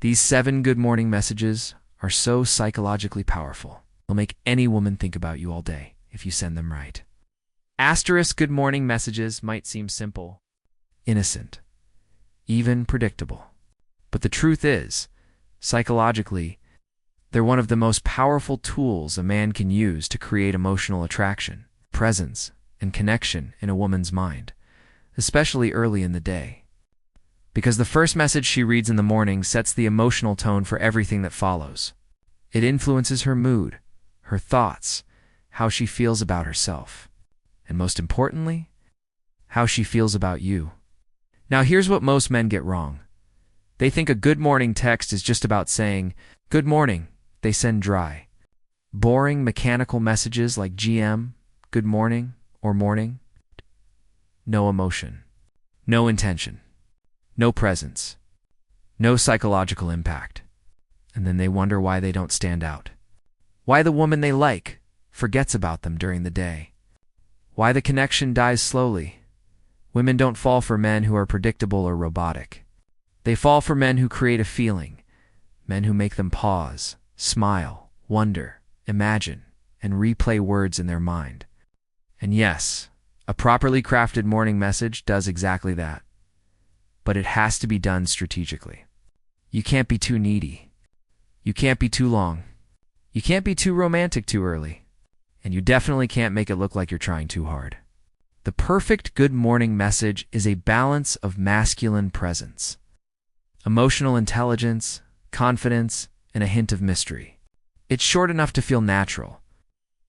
These 7 good morning messages are so psychologically powerful. They'll make any woman think about you all day if you send them right. Asterisk good morning messages might seem simple, innocent, even predictable. But the truth is, psychologically, they're one of the most powerful tools a man can use to create emotional attraction, presence, and connection in a woman's mind, especially early in the day. Because the first message she reads in the morning sets the emotional tone for everything that follows. It influences her mood, her thoughts, how she feels about herself, and most importantly, how she feels about you. Now here's what most men get wrong. They think a good morning text is just about saying, "Good morning." They send dry, boring, mechanical messages like GM, good morning, or morning. No emotion, no intention, no presence, no psychological impact. And then they wonder why they don't stand out. Why the woman they like forgets about them during the day. Why the connection dies slowly. Women don't fall for men who are predictable or robotic. They fall for men who create a feeling, men who make them pause, smile, wonder, imagine, and replay words in their mind. And yes, a properly crafted morning message does exactly that. But it has to be done strategically. You can't be too needy. You can't be too long. You can't be too romantic too early. And you definitely can't make it look like you're trying too hard. The perfect good morning message is a balance of masculine presence, emotional intelligence, confidence, and a hint of mystery. It's short enough to feel natural,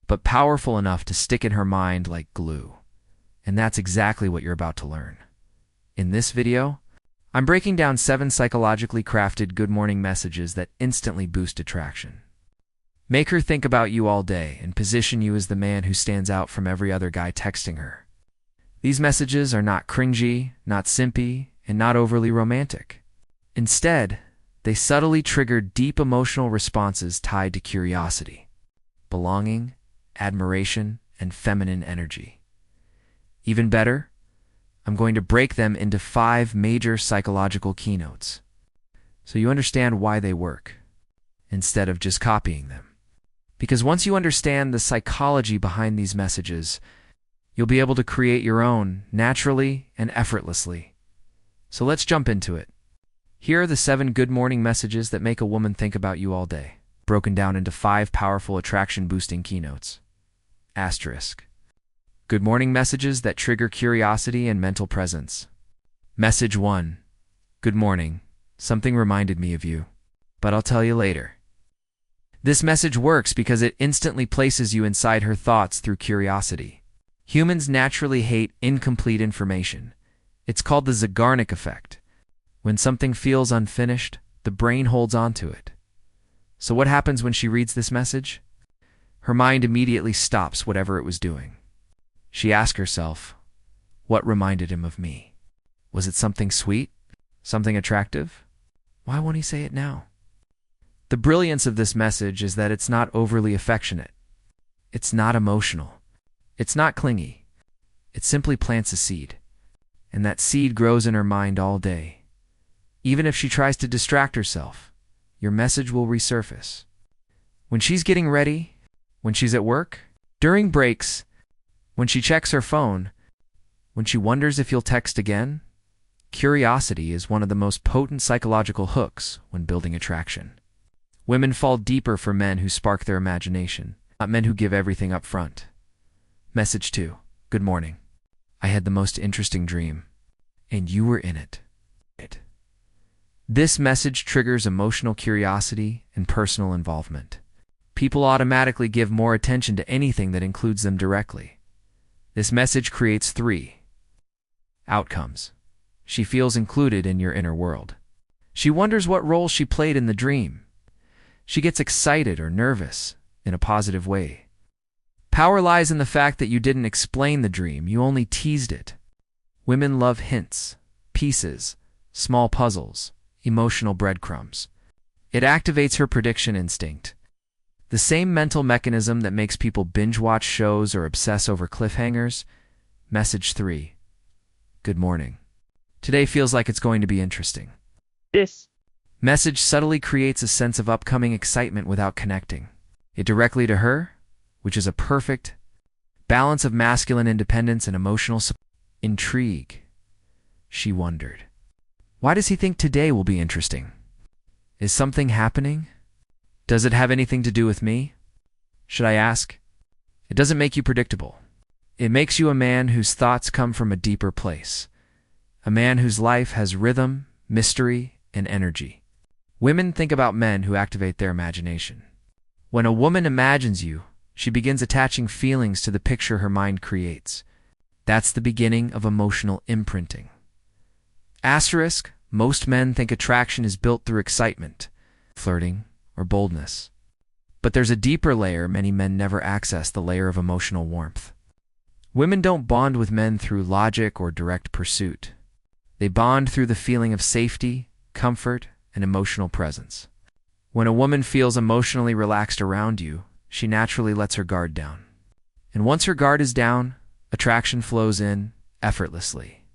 but powerful enough to stick in her mind like glue. And that's exactly what you're about to learn. In this video, I'm breaking down 7 psychologically crafted good morning messages that instantly boost attraction. Make her think about you all day and position you as the man who stands out from every other guy texting her. These messages are not cringy, not simpy, and not overly romantic. Instead, they subtly trigger deep emotional responses tied to curiosity, belonging, admiration, and feminine energy. Even better, I'm going to break them into 5 major psychological keynotes, so you understand why they work, instead of just copying them. Because once you understand the psychology behind these messages, you'll be able to create your own naturally and effortlessly. So let's jump into it. Here are the 7 good morning messages that make a woman think about you all day, broken down into 5 powerful attraction-boosting keynotes. Asterisk. Good morning messages that trigger curiosity and mental presence. Message 1. Good morning. Something reminded me of you, but I'll tell you later. This message works because it instantly places you inside her thoughts through curiosity. Humans naturally hate incomplete information. It's called the Zeigarnik effect. When something feels unfinished, the brain holds on to it. So what happens when she reads this message? Her mind immediately stops whatever it was doing. She asks herself, what reminded him of me? Was it something sweet? Something attractive? Why won't he say it now? The brilliance of this message is that it's not overly affectionate. It's not emotional. It's not clingy. It simply plants a seed. And that seed grows in her mind all day. Even if she tries to distract herself, your message will resurface. When she's getting ready, when she's at work, during breaks, when she checks her phone, when she wonders if you'll text again, curiosity is one of the most potent psychological hooks when building attraction. Women fall deeper for men who spark their imagination, not men who give everything up front. Message 2. Good morning. I had the most interesting dream, and you were in it. This message triggers emotional curiosity and personal involvement. People automatically give more attention to anything that includes them directly. This message creates 3 outcomes. She feels included in your inner world. She wonders what role she played in the dream. She gets excited or nervous in a positive way. Power lies in the fact that you didn't explain the dream, you only teased it. Women love hints, pieces, small puzzles, emotional breadcrumbs. It activates her prediction instinct. The same mental mechanism that makes people binge-watch shows or obsess over cliffhangers. Message 3. Good morning. Today feels like it's going to be interesting. This Message subtly creates a sense of upcoming excitement without connecting it directly to her, which is a perfect balance of masculine independence and emotional intrigue. She wondered, why does he think today will be interesting? Is something happening? Does it have anything to do with me? Should I ask? It doesn't make you predictable. It makes you a man whose thoughts come from a deeper place. A man whose life has rhythm, mystery, and energy. Women think about men who activate their imagination. When a woman imagines you, she begins attaching feelings to the picture her mind creates. That's the beginning of emotional imprinting. Asterisk, most men think attraction is built through excitement, flirting, or boldness. But there's a deeper layer many men never access, the layer of emotional warmth. Women don't bond with men through logic or direct pursuit. They bond through the feeling of safety, comfort, and emotional presence. When a woman feels emotionally relaxed around you, she naturally lets her guard down. And once her guard is down, attraction flows in effortlessly.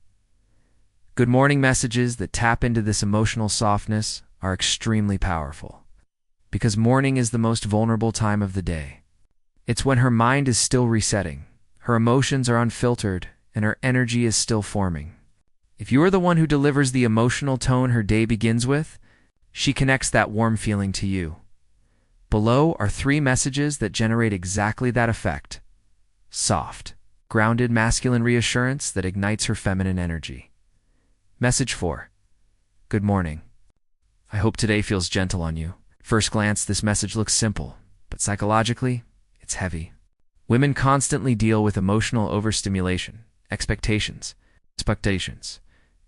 Good morning messages that tap into this emotional softness are extremely powerful. Because morning is the most vulnerable time of the day. It's when her mind is still resetting, her emotions are unfiltered, and her energy is still forming. If you are the one who delivers the emotional tone her day begins with, she connects that warm feeling to you. Below are 3 messages that generate exactly that effect. Soft, grounded masculine reassurance that ignites her feminine energy. Message 4. Good morning. I hope today feels gentle on you. First glance, this message looks simple, but psychologically, it's heavy. Women constantly deal with emotional overstimulation, expectations,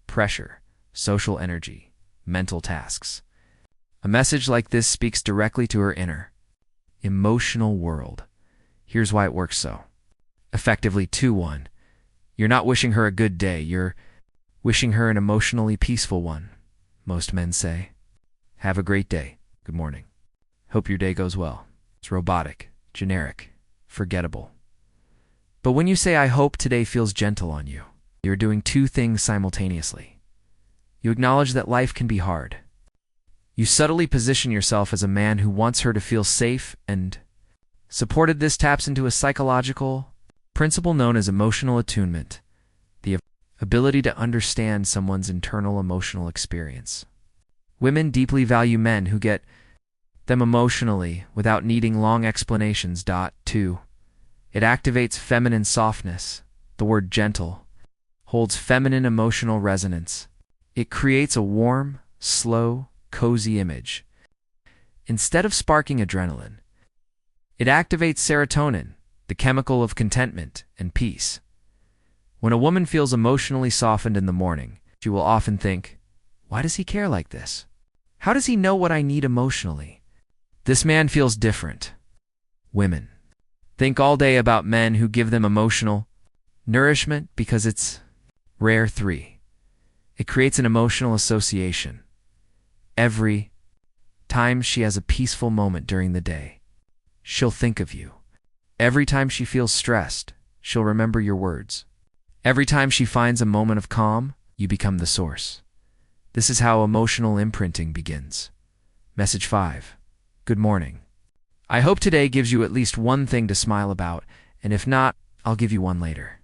pressure, social energy, mental tasks. A message like this speaks directly to her inner, emotional world. Here's why it works so effectively. 2-1. You're not wishing her a good day, you're wishing her an emotionally peaceful one. Most men say, have a great day. Good morning. Hope your day goes well. It's robotic, generic, forgettable. But when you say, I hope today feels gentle on you, you're doing 2 things simultaneously. You acknowledge that life can be hard. You subtly position yourself as a man who wants her to feel safe and supported. This taps into a psychological principle known as emotional attunement, the ability to understand someone's internal emotional experience. Women deeply value men who get them emotionally without needing long explanations. 2. It activates feminine softness. The word gentle holds feminine emotional resonance. It creates a warm, slow, cozy image. Instead of sparking adrenaline, it activates serotonin, the chemical of contentment and peace. When a woman feels emotionally softened in the morning, she will often think, why does he care like this? How does he know what I need emotionally? This man feels different. Women think all day about men who give them emotional nourishment because it's rare. 3. It creates an emotional association. Every time she has a peaceful moment during the day, she'll think of you. Every time she feels stressed, she'll remember your words. Every time she finds a moment of calm, you become the source. This is how emotional imprinting begins. Message 5. Good morning. I hope today gives you at least one thing to smile about, and if not, I'll give you one later.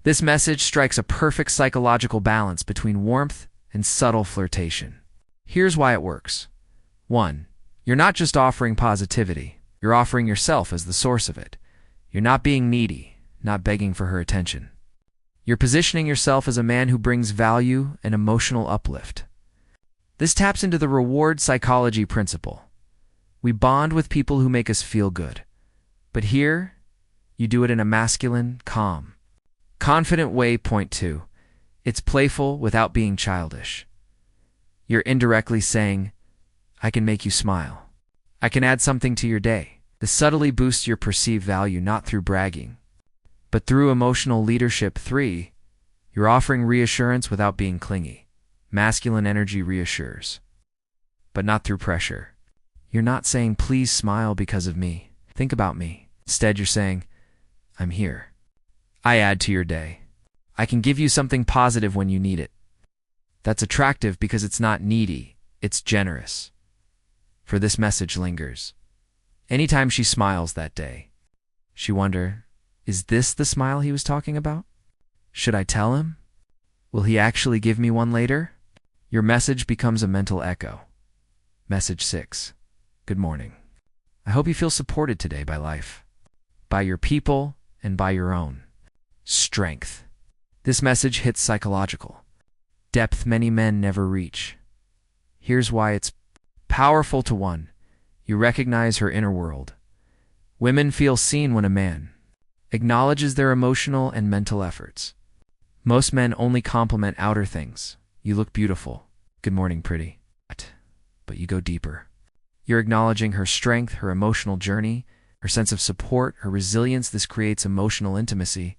This message strikes a perfect psychological balance between warmth and subtle flirtation. Here's why it works. 1. You're not just offering positivity, you're offering yourself as the source of it. You're not being needy, not begging for her attention. You're positioning yourself as a man who brings value and emotional uplift. This taps into the reward psychology principle. We bond with people who make us feel good. But here, you do it in a masculine, calm, confident way. 2. It's playful without being childish. You're indirectly saying, I can make you smile. I can add something to your day. This subtly boosts your perceived value not through bragging, but through emotional leadership. 3. You're offering reassurance without being clingy. Masculine energy reassures, but not through pressure. You're not saying, please smile because of me. Think about me. Instead, you're saying, I'm here. I add to your day. I can give you something positive when you need it. That's attractive because it's not needy. It's generous, for this message lingers. Anytime she smiles that day, she wonder, is this the smile he was talking about? Should I tell him? Will he actually give me one later? Your message becomes a mental echo. Message 6. Good morning. I hope you feel supported today by life, by your people, and by your own strength. This message hits psychological depth many men never reach. Here's why it's powerful. To one, you recognize her inner world. Women feel seen when a man acknowledges their emotional and mental efforts. Most men only compliment outer things. You look beautiful. Good morning, pretty. But you go deeper. You're acknowledging her strength, her emotional journey, her sense of support, her resilience. This creates emotional intimacy.